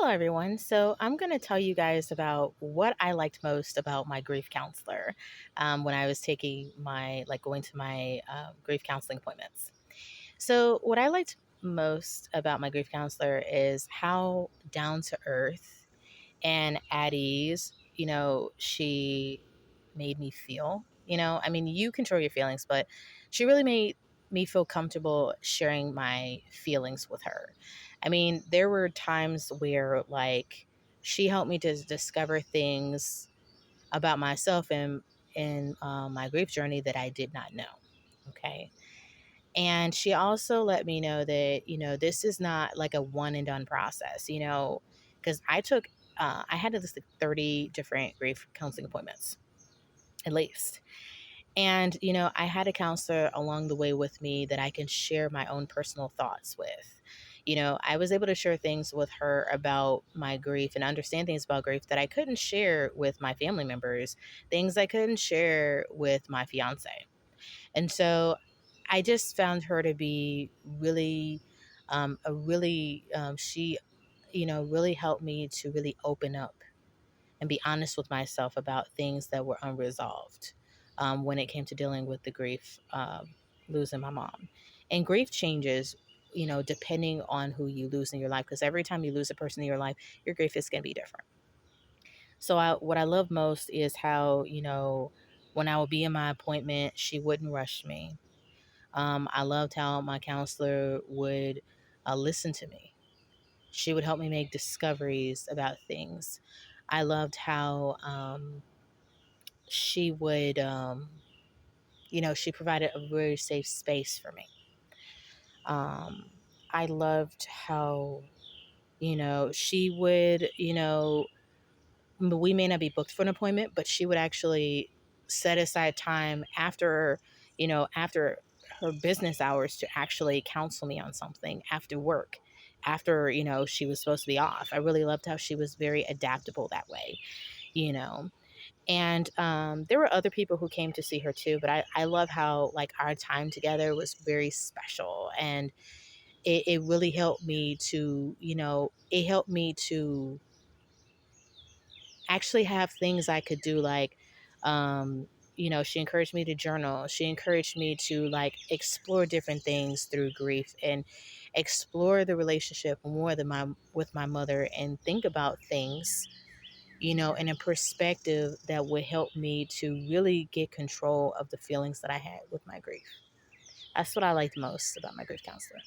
Hello, everyone. So, I'm going to tell you guys about what I liked most about my grief counselor when I was going to my grief counseling appointments. So, what I liked most about my grief counselor is how down to earth and at ease, she made me feel. I mean, you control your feelings, but she really made me feel comfortable sharing my feelings with her. I mean, there were times where, like, she helped me to discover things about myself and in my grief journey that I did not know. Okay. And she also let me know that, this is not like a one and done process, because I had at least like 30 different grief counseling appointments, at least. And, I had a counselor along the way with me that I can share my own personal thoughts with. I was able to share things with her about my grief and understand things about grief that I couldn't share with my family members, things I couldn't share with my fiance. And so I just found her to be really, she, really helped me to really open up and be honest with myself about things that were unresolved when it came to dealing with the grief, losing my mom. And grief changes, depending on who you lose in your life, because every time you lose a person in your life, your grief is going to be different. So what I love most is how, when I would be in my appointment, she wouldn't rush me. I loved how my counselor would listen to me. She would help me make discoveries about things. I loved how she would, she provided a very safe space for me. Um, I loved how, she would, we may not be booked for an appointment, but she would actually set aside time after her business hours to actually counsel me on something after work, after, she was supposed to be off. I really loved how she was very adaptable that way, you know. And there were other people who came to see her too, but I love how like our time together was very special, and it really helped me to, it helped me to actually have things I could do, like, she encouraged me to journal. She encouraged me to like explore different things through grief and explore the relationship more than my with my mother and think about things, in a perspective that would help me to really get control of the feelings that I had with my grief. That's what I liked most about my grief counselor.